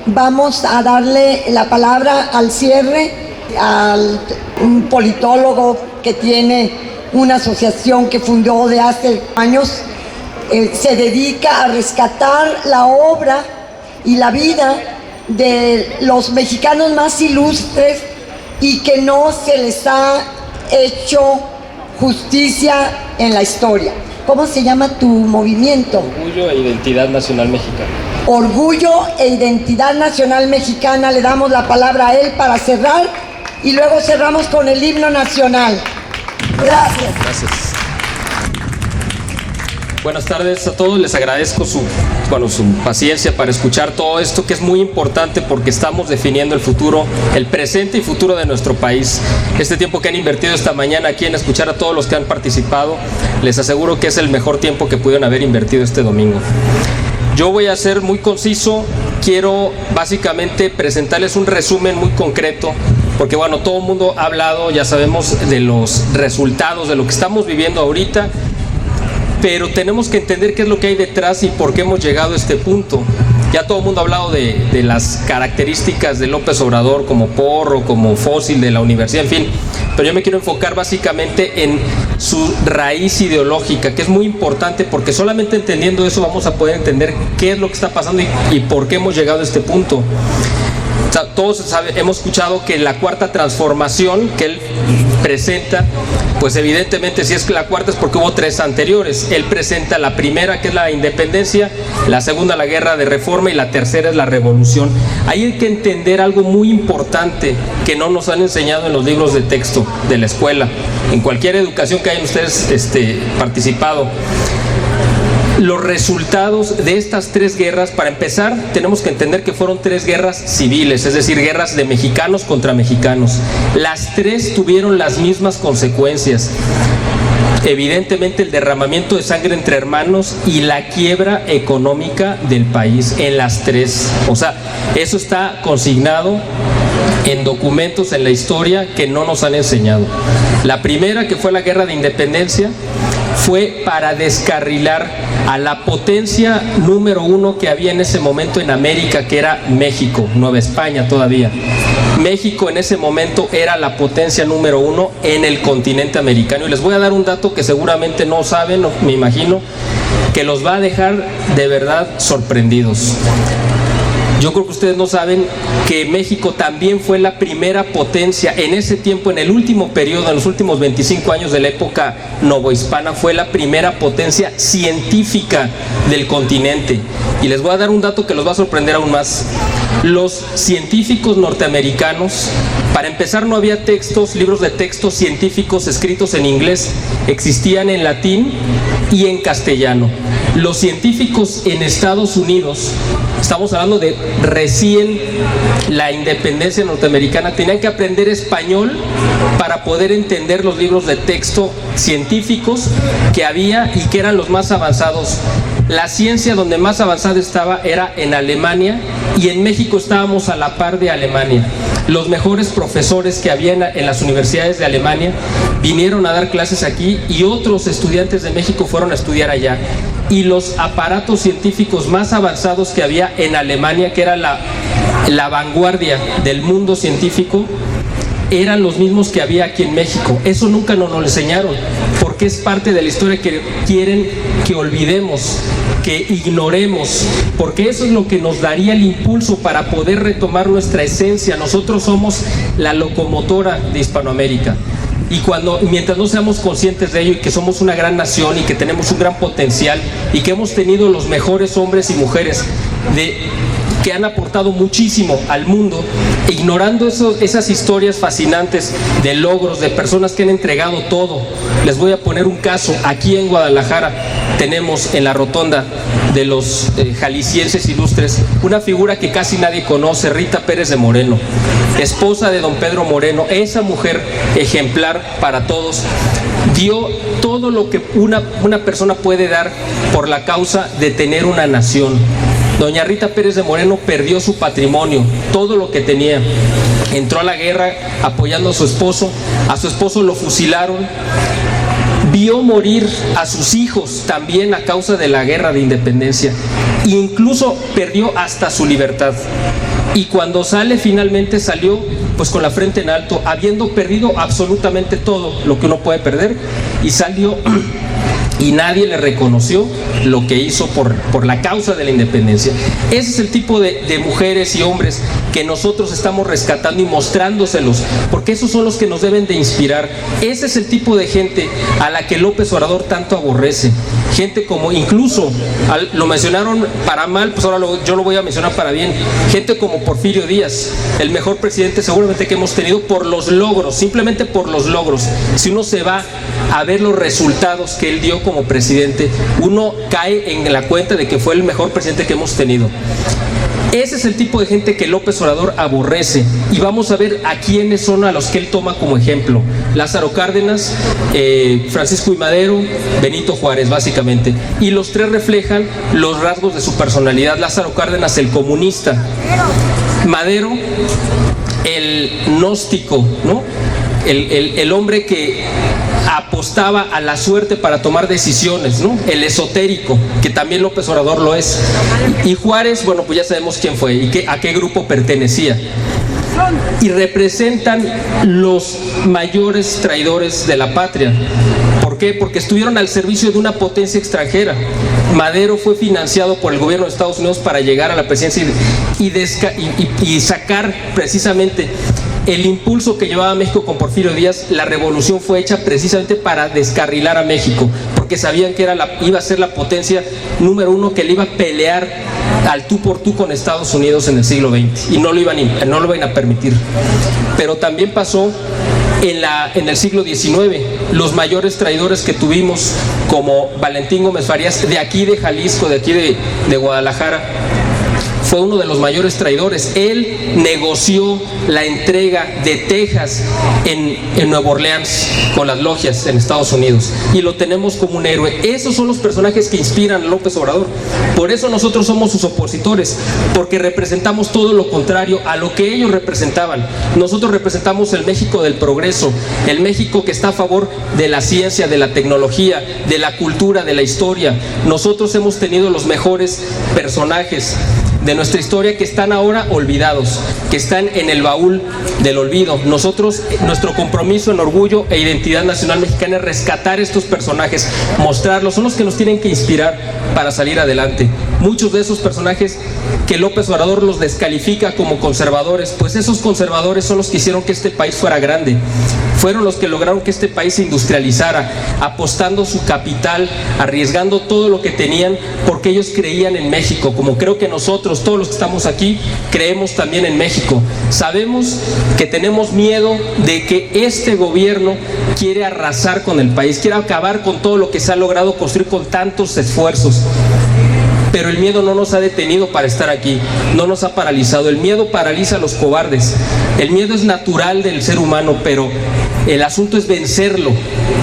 vamos a darle la palabra al cierre un politólogo que tiene una asociación que fundó de hace años. Se dedica a rescatar la obra y la vida de los mexicanos más ilustres y que no se les ha hecho justicia en la historia. ¿Cómo se llama tu movimiento? Orgullo e Identidad Nacional Mexicana. Orgullo e Identidad Nacional Mexicana. Le damos la palabra a él para cerrar y luego cerramos con el himno nacional. Gracias. Gracias. Buenas tardes a todos, les agradezco su paciencia para escuchar todo esto, que es muy importante porque estamos definiendo el futuro, el presente y futuro de nuestro país. Este tiempo que han invertido esta mañana aquí en escuchar a todos los que han participado, les aseguro que es el mejor tiempo que pudieron haber invertido este domingo. Yo voy a ser muy conciso, quiero básicamente presentarles un resumen muy concreto, porque bueno, todo el mundo ha hablado, ya sabemos de los resultados, de lo que estamos viviendo ahorita, pero tenemos que entender qué es lo que hay detrás y por qué hemos llegado a este punto. Ya todo el mundo ha hablado de las características de López Obrador como porro, como fósil de la universidad, en fin, pero yo me quiero enfocar básicamente en su raíz ideológica, que es muy importante porque solamente entendiendo eso vamos a poder entender qué es lo que está pasando y por qué hemos llegado a este punto. O sea, todos hemos escuchado que la cuarta transformación que él presenta, pues evidentemente si es que la cuarta es porque hubo tres anteriores. Él presenta la primera, que es la independencia, la segunda la guerra de reforma y la tercera es la revolución. Ahí hay que entender algo muy importante que no nos han enseñado en los libros de texto de la escuela, en cualquier educación que hayan ustedes participado. Los resultados de estas tres guerras, para empezar, tenemos que entender que fueron tres guerras civiles, es decir, guerras de mexicanos contra mexicanos. Las tres tuvieron las mismas consecuencias. Evidentemente el derramamiento de sangre entre hermanos y la quiebra económica del país en las tres. O sea, eso está consignado en documentos en la historia que no nos han enseñado. La primera, que fue la guerra de independencia, fue para descarrilar a la potencia número uno que había en ese momento en América, que era México, Nueva España todavía. México en ese momento era la potencia número uno en el continente americano. Y les voy a dar un dato que seguramente no saben, me imagino, que los va a dejar de verdad sorprendidos. Yo creo que ustedes no saben que México también fue la primera potencia en ese tiempo, en el último periodo, en los últimos 25 años de la época novohispana, fue la primera potencia científica del continente. Y les voy a dar un dato que los va a sorprender aún más. Los científicos norteamericanos, para empezar, no había libros de textos científicos escritos en inglés, existían en latín y en castellano. Los científicos en Estados Unidos, estamos hablando de recién la independencia norteamericana, tenían que aprender español para poder entender los libros de texto científicos que había y que eran los más avanzados. La ciencia donde más avanzada estaba era en Alemania y en México estábamos a la par de Alemania. Los mejores profesores que había en las universidades de Alemania vinieron a dar clases aquí y otros estudiantes de México fueron a estudiar allá. Y los aparatos científicos más avanzados que había en Alemania, que era la vanguardia del mundo científico, eran los mismos que había aquí en México. Eso nunca nos lo enseñaron, porque es parte de la historia que quieren que olvidemos, que ignoremos, porque eso es lo que nos daría el impulso para poder retomar nuestra esencia. Nosotros somos la locomotora de Hispanoamérica. Y mientras no seamos conscientes de ello y que somos una gran nación y que tenemos un gran potencial y que hemos tenido los mejores hombres y mujeres que han aportado muchísimo al mundo, ignorando esas historias fascinantes de logros, de personas que han entregado todo. Les voy a poner un caso. Aquí en Guadalajara tenemos en la rotonda de los jaliscienses ilustres una figura que casi nadie conoce, Rita Pérez de Moreno, esposa de don Pedro Moreno. Esa mujer ejemplar para todos dio todo lo que una persona puede dar por la causa de tener una nación. Doña Rita Pérez de Moreno perdió su patrimonio, todo lo que tenía. Entró a la guerra apoyando a su esposo lo fusilaron. vio morir a sus hijos también a causa de la guerra de independencia, e incluso perdió hasta su libertad. Y cuando sale, finalmente salió pues con la frente en alto, habiendo perdido absolutamente todo lo que uno puede perder, y salió y nadie le reconoció lo que hizo por la causa de la independencia. Ese es el tipo de mujeres y hombres que nosotros estamos rescatando y mostrándoselos, porque esos son los que nos deben de inspirar. Ese es el tipo de gente a la que López Obrador tanto aborrece. Gente como, incluso, lo mencionaron para mal, pues ahora yo lo voy a mencionar para bien. Gente como Porfirio Díaz, el mejor presidente seguramente que hemos tenido por los logros, simplemente por los logros. Si uno se va a ver los resultados que él dio como presidente, uno cae en la cuenta de que fue el mejor presidente que hemos tenido. Ese es el tipo de gente que López Obrador aborrece, y vamos a ver a quiénes son a los que él toma como ejemplo. Lázaro Cárdenas, Francisco I. Madero, Benito Juárez, básicamente. Y los tres reflejan los rasgos de su personalidad. Lázaro Cárdenas, el comunista. Madero, el gnóstico, ¿no? El hombre que apostaba a la suerte para tomar decisiones, ¿no? El esotérico, que también López Obrador lo es. Y Juárez, bueno, pues ya sabemos quién fue y a qué grupo pertenecía. Y representan los mayores traidores de la patria. ¿Por qué? Porque estuvieron al servicio de una potencia extranjera. Madero fue financiado por el gobierno de Estados Unidos para llegar a la presidencia y sacar precisamente el impulso que llevaba México con Porfirio Díaz. La revolución fue hecha precisamente para descarrilar a México, porque sabían que iba a ser la potencia número uno que le iba a pelear al tú por tú con Estados Unidos en el siglo XX, y no lo iban a permitir. Pero también pasó en el siglo XIX. Los mayores traidores que tuvimos, como Valentín Gómez Farías, de aquí de Jalisco, de aquí de Guadalajara, fue uno de los mayores traidores. Él negoció la entrega de Texas en Nueva Orleans con las logias en Estados Unidos, y lo tenemos como un héroe. Esos son los personajes que inspiran a López Obrador. Por eso nosotros somos sus opositores, porque representamos todo lo contrario a lo que ellos representaban. Nosotros representamos el México del progreso, el México que está a favor de la ciencia, de la tecnología, de la cultura, de la historia. Nosotros hemos tenido los mejores personajes de nuestra historia que están ahora olvidados, que están en el baúl del olvido. Nosotros, nuestro compromiso en orgullo e identidad nacional mexicana es rescatar estos personajes, mostrarlos, son los que nos tienen que inspirar para salir adelante. Muchos de esos personajes que López Obrador los descalifica como conservadores, pues esos conservadores son los que hicieron que este país fuera grande. Fueron los que lograron que este país se industrializara, apostando su capital, arriesgando todo lo que tenían, porque ellos creían en México, como creo que nosotros, todos los que estamos aquí, creemos también en México. Sabemos que tenemos miedo de que este gobierno quiere arrasar con el país, quiere acabar con todo lo que se ha logrado construir con tantos esfuerzos. Pero el miedo no nos ha detenido para estar aquí, no nos ha paralizado. El miedo paraliza a los cobardes. El miedo es natural del ser humano, pero el asunto es vencerlo.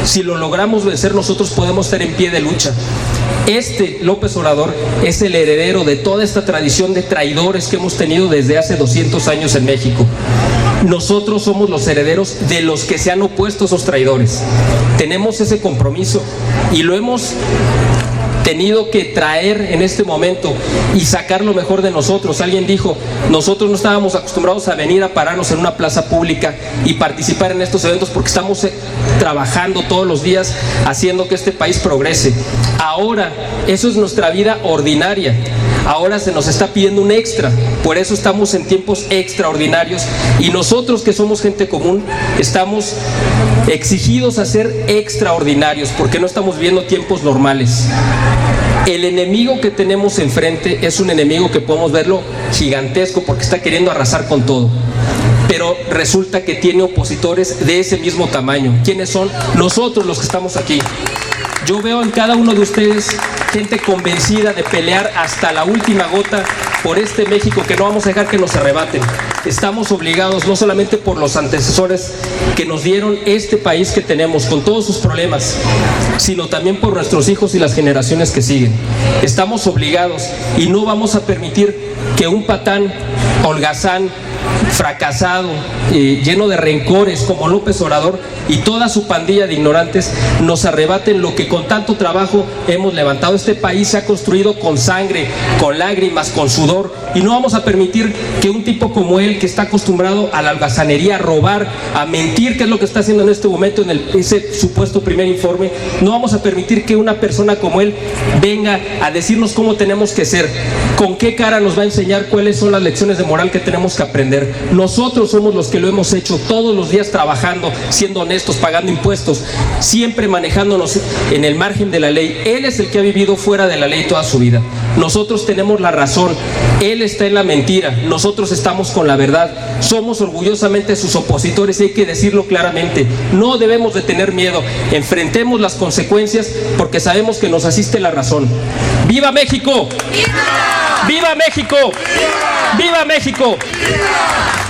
Si lo logramos vencer, nosotros podemos estar en pie de lucha. López Obrador es el heredero de toda esta tradición de traidores que hemos tenido desde hace 200 años en México. Nosotros somos los herederos de los que se han opuesto a esos traidores. Tenemos ese compromiso y lo hemos tenido que traer en este momento y sacar lo mejor de nosotros. Alguien dijo, nosotros no estábamos acostumbrados a venir a pararnos en una plaza pública y participar en estos eventos porque estamos trabajando todos los días haciendo que este país progrese. Ahora, eso es nuestra vida ordinaria. Ahora se nos está pidiendo un extra, por eso estamos en tiempos extraordinarios y nosotros que somos gente común estamos exigidos a ser extraordinarios porque no estamos viviendo tiempos normales. El enemigo que tenemos enfrente es un enemigo que podemos verlo gigantesco porque está queriendo arrasar con todo. Pero resulta que tiene opositores de ese mismo tamaño. ¿Quiénes son? Nosotros los que estamos aquí. Yo veo en cada uno de ustedes gente convencida de pelear hasta la última gota por este México que no vamos a dejar que nos arrebaten. Estamos obligados no solamente por los antecesores que nos dieron este país que tenemos con todos sus problemas, sino también por nuestros hijos y las generaciones que siguen. Estamos obligados y no vamos a permitir que un patán holgazán, fracasado, lleno de rencores como López Obrador y toda su pandilla de ignorantes nos arrebaten lo que con tanto trabajo hemos levantado. Este país se ha construido con sangre, con lágrimas, con sudor, y no vamos a permitir que un tipo como él, que está acostumbrado a la holgazanería, a robar, a mentir, que es lo que está haciendo en este momento en ese supuesto primer informe, no vamos a permitir que una persona como él venga a decirnos cómo tenemos que ser. ¿Con qué cara nos va a enseñar cuáles son las lecciones de moral que tenemos que aprender? Nosotros somos los que lo hemos hecho todos los días, trabajando, siendo honestos, pagando impuestos, siempre manejándonos en el margen de la ley. Él es el que ha vivido fuera de la ley toda su vida. Nosotros tenemos la razón, él está en la mentira, nosotros estamos con la verdad. Somos orgullosamente sus opositores y hay que decirlo claramente. No debemos de tener miedo, enfrentemos las consecuencias porque sabemos que nos asiste la razón. ¡Viva México! ¡Viva! ¡Viva México! ¡Viva! ¡Viva México! ¡Viva!